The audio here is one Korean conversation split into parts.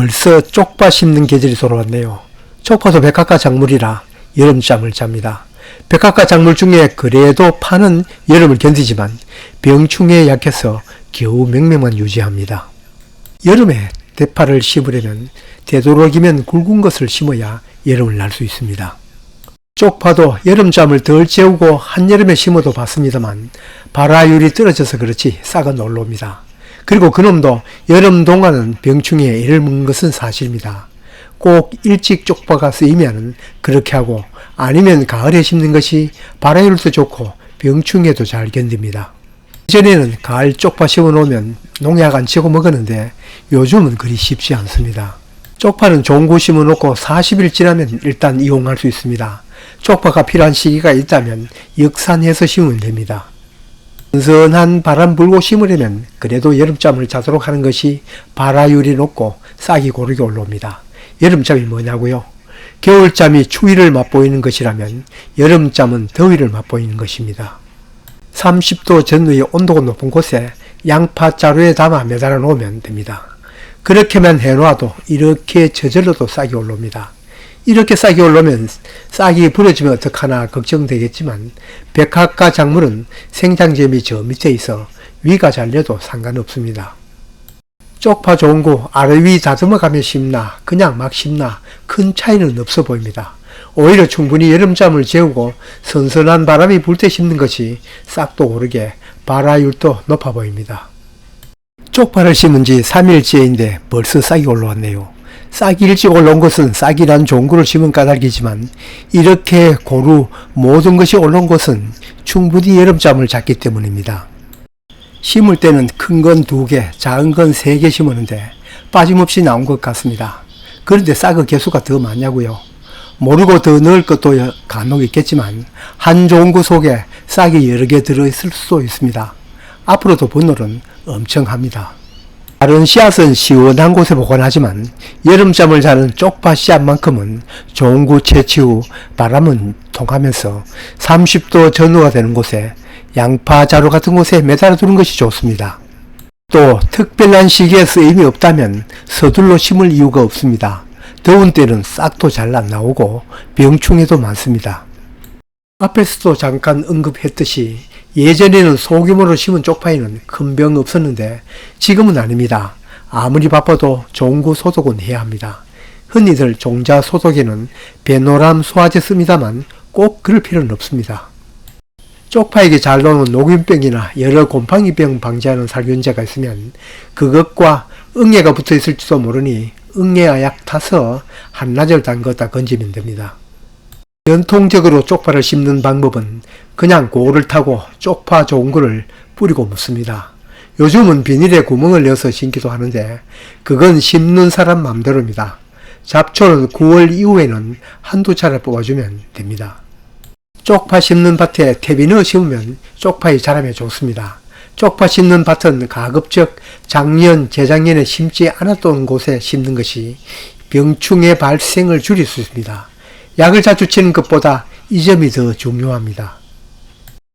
벌써 쪽파 심는 계절이 돌아왔네요. 쪽파도 백합과 작물이라 여름잠을 잡니다. 백합과 작물 중에 그래도 파는 여름을 견디지만 병충해에 약해서 겨우 맹맹만 유지합니다. 여름에 대파를 심으려면 되도록이면 굵은 것을 심어야 여름을 날 수 있습니다. 쪽파도 여름잠을 덜 재우고 한여름에 심어도 봤습니다만 발화율이 떨어져서 그렇지 싹은 올라옵니다. 그리고 그놈도 여름 동안은 병충해에 이를 먹는 것은 사실입니다. 꼭 일찍 쪽파가 쓰이면 그렇게 하고 아니면 가을에 심는 것이 발화율도 좋고 병충해도 잘 견딥니다. 예전에는 가을 쪽파 심어놓으면 농약 안 치고 먹었는데 요즘은 그리 쉽지 않습니다. 쪽파는 종고 심어놓고 40일 지나면 일단 이용할 수 있습니다. 쪽파가 필요한 시기가 있다면 역산해서 심으면 됩니다. 선선한 바람 불고 심으려면 그래도 여름잠을 자도록 하는 것이 발화율이 높고 싹이 고르게 올라옵니다. 여름잠이 뭐냐고요? 겨울잠이 추위를 맛보이는 것이라면 여름잠은 더위를 맛보이는 것입니다. 30도 전후의 온도가 높은 곳에 양파 자루에 담아 매달아 놓으면 됩니다. 그렇게만 해놓아도 이렇게 저절로도 싹이 올라옵니다. 이렇게 싹이 올라오면 싹이 부러지면 어떡하나 걱정되겠지만 백합과 작물은 생장점이 저 밑에 있어 위가 잘려도 상관없습니다. 쪽파 좋은 거 아래 위 다듬어 가며 심나 그냥 막 심나 큰 차이는 없어 보입니다. 오히려 충분히 여름잠을 재우고 선선한 바람이 불 때 심는 것이 싹도 오르게 발화율도 높아 보입니다. 쪽파를 심은 지 3일째인데 벌써 싹이 올라왔네요. 싹이 일찍 올라온 것은 싹이란 종구를 심은 까닭이지만 이렇게 고루 모든 것이 올라온 것은 충분히 여름잠을 잤기 때문입니다. 심을 때는 큰 건 2개, 작은 건 3개 심었는데 빠짐없이 나온 것 같습니다. 그런데 싹의 개수가 더 많냐고요? 모르고 더 넣을 것도 간혹 있겠지만 한 종구 속에 싹이 여러 개 들어있을 수도 있습니다. 앞으로도 분노는 엄청합니다. 다른 씨앗은 시원한 곳에 보관하지만 여름잠을 자는 쪽파 씨앗만큼은 종구 채취 후 바람은 통하면서 30도 전후가 되는 곳에 양파 자루 같은 곳에 매달아 두는 것이 좋습니다. 또 특별한 시기에 쓰임이 없다면 서둘러 심을 이유가 없습니다. 더운 때는 싹도 잘 안 나오고 병충해도 많습니다. 앞에서도 잠깐 언급했듯이 예전에는 소규모로 심은 쪽파에는 큰 병 없었는데 지금은 아닙니다. 아무리 바빠도 종구 소독은 해야 합니다. 흔히들 종자 소독에는 베노람 소화제 씁니다만 꼭 그럴 필요는 없습니다. 쪽파에게 잘 나오는 녹균병이나 여러 곰팡이병 방지하는 살균제가 있으면 그것과 응애가 붙어 있을지도 모르니 응애아약 타서 한나절 담갔다 건지면 됩니다. 전통적으로 쪽파를 심는 방법은 그냥 고를 타고 쪽파 종구를 뿌리고 묻습니다. 요즘은 비닐에 구멍을 내서 심기도 하는데 그건 심는 사람 맘대로입니다. 잡초는 9월 이후에는 한두 차례 뽑아주면 됩니다. 쪽파 심는 밭에 퇴비 넣어 심으면 쪽파의 자람에 좋습니다. 쪽파 심는 밭은 가급적 작년, 재작년에 심지 않았던 곳에 심는 것이 병충해 발생을 줄일 수 있습니다. 약을 자주 치는 것보다 이 점이 더 중요합니다.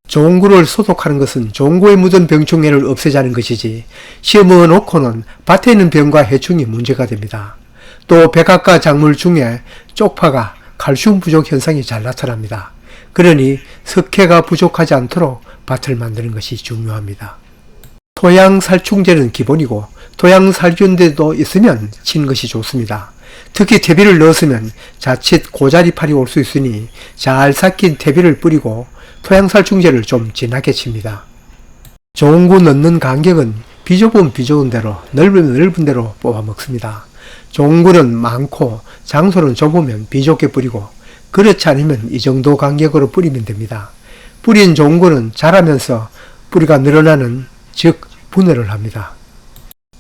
종구를 소독하는 것은 종구에 묻은 병충해를 없애자는 것이지 심어 놓고는 밭에 있는 병과 해충이 문제가 됩니다. 또 백합과 작물 중에 쪽파가 칼슘 부족 현상이 잘 나타납니다. 그러니 석회가 부족하지 않도록 밭을 만드는 것이 중요합니다. 토양살충제는 기본이고 토양살균제도 있으면 치는 것이 좋습니다. 특히 퇴비를 넣었으면 자칫 고자리팔이 올 수 있으니 잘 삭힌 퇴비를 뿌리고 토양살충제를 좀 진하게 칩니다. 종구 넣는 간격은 비좁은 대로 넓은 대로 뽑아 먹습니다. 종구는 많고 장소는 좁으면 비좁게 뿌리고 그렇지 않으면 이 정도 간격으로 뿌리면 됩니다. 뿌린 종구는 자라면서 뿌리가 늘어나는 즉 분해를 합니다.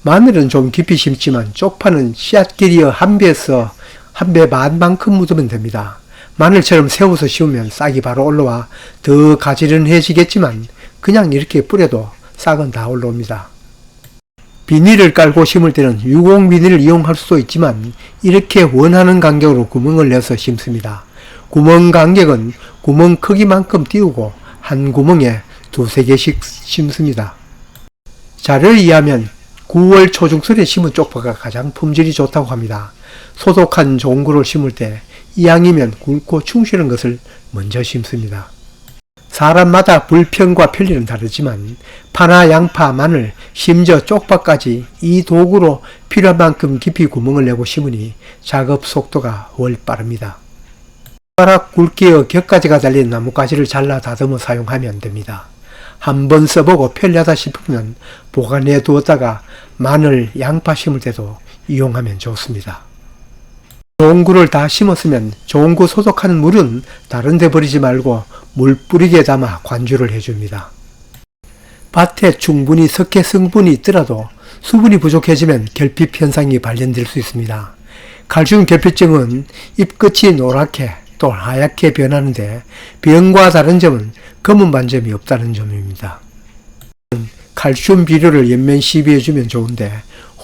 마늘은 좀 깊이 심지만 쪽파는 씨앗 길이의 한 배에서 한 배 반만큼 묻으면 됩니다. 마늘처럼 세워서 심으면 싹이 바로 올라와 더 가지런해지겠지만 그냥 이렇게 뿌려도 싹은 다 올라옵니다. 비닐을 깔고 심을 때는 유공 비닐을 이용할 수도 있지만 이렇게 원하는 간격으로 구멍을 내서 심습니다. 구멍 간격은 구멍 크기만큼 띄우고 한 구멍에 2-3개씩 심습니다. 자료에 의하면 9월 초중순에 심은 쪽파가 가장 품질이 좋다고 합니다. 소독한 종구를 심을 때 이왕이면 굵고 충실한 것을 먼저 심습니다. 사람마다 불평과 편리는 다르지만 파나 양파, 마늘, 심지어 쪽파까지 이 도구로 필요한 만큼 깊이 구멍을 내고 심으니 작업 속도가 훨 빠릅니다. 손가락 굵기의 격가지가 달린 나뭇가지를 잘라 다듬어 사용하면 됩니다. 한번 써보고 편리하다 싶으면 보관해 두었다가 마늘, 양파 심을 때도 이용하면 좋습니다. 종구를 다 심었으면 종구 소독하는 물은 다른 데 버리지 말고 물 뿌리게 담아 관주를 해줍니다. 밭에 충분히 석회 성분이 있더라도 수분이 부족해지면 결핍 현상이 발현될 수 있습니다. 칼슘 결핍증은 잎끝이 노랗게 또 하얗게 변하는데 병과 다른 점은 검은 반점이 없다는 점입니다. 칼슘 비료를 옆면 시비해주면 좋은데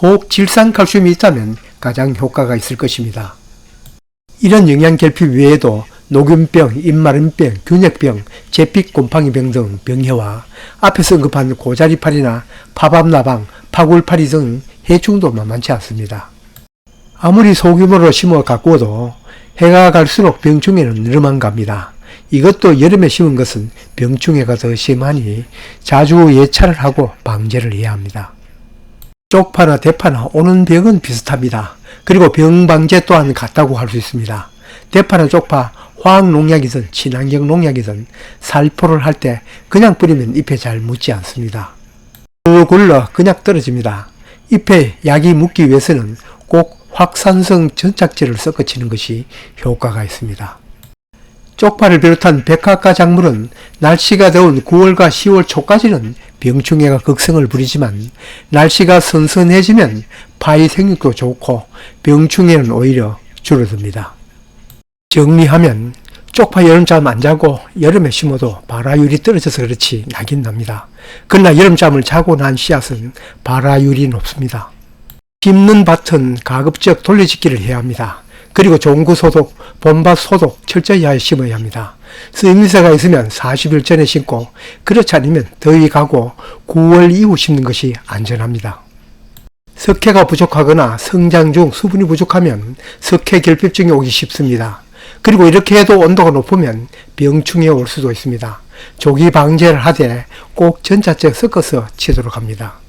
혹 질산칼슘이 있다면 가장 효과가 있을 것입니다. 이런 영양 결핍 외에도 녹균병, 입마른병, 균역병, 재핏곰팡이병 등 병해와 앞에서 언급한 고자리파리나 파밤나방, 파굴파리 등 해충도 만만치 않습니다. 아무리 소규모로 심어 가꾸어도 해가 갈수록 병충해는 늘어만 갑니다. 이것도 여름에 심은 것은 병충해가 더 심하니 자주 예찰을 하고 방제를 해야 합니다. 쪽파나 대파나 오는 병은 비슷합니다. 그리고 병 방제 또한 같다고 할 수 있습니다. 대파나 쪽파, 화학농약이든 친환경 농약이든 살포를 할 때 그냥 뿌리면 잎에 잘 묻지 않습니다. 굴러 그냥 떨어집니다. 잎에 약이 묻기 위해서는 꼭 확산성 전착제를 섞어치는 것이 효과가 있습니다. 쪽파를 비롯한 백합과 작물은 날씨가 더운 9월과 10월 초까지는 병충해가 극성을 부리지만 날씨가 선선해지면 파이 생육도 좋고 병충해는 오히려 줄어듭니다. 정리하면 쪽파 여름잠 안 자고 여름에 심어도 발화율이 떨어져서 그렇지 나긴 납니다. 그러나 여름잠을 자고 난 씨앗은 발화율이 높습니다. 심는 밭은 가급적 돌려짓기를 해야 합니다. 그리고 종구 소독, 봄밭 소독 철저히 하여 심어야 합니다. 쓰임새가 있으면 40일 전에 심고 그렇지 않으면 더위 가고 9월 이후 심는 것이 안전합니다. 석회가 부족하거나 성장 중 수분이 부족하면 석회 결핍증이 오기 쉽습니다. 그리고 이렇게 해도 온도가 높으면 병충해 올 수도 있습니다. 조기 방제를 하되 꼭 전자제 섞어서 치도록 합니다.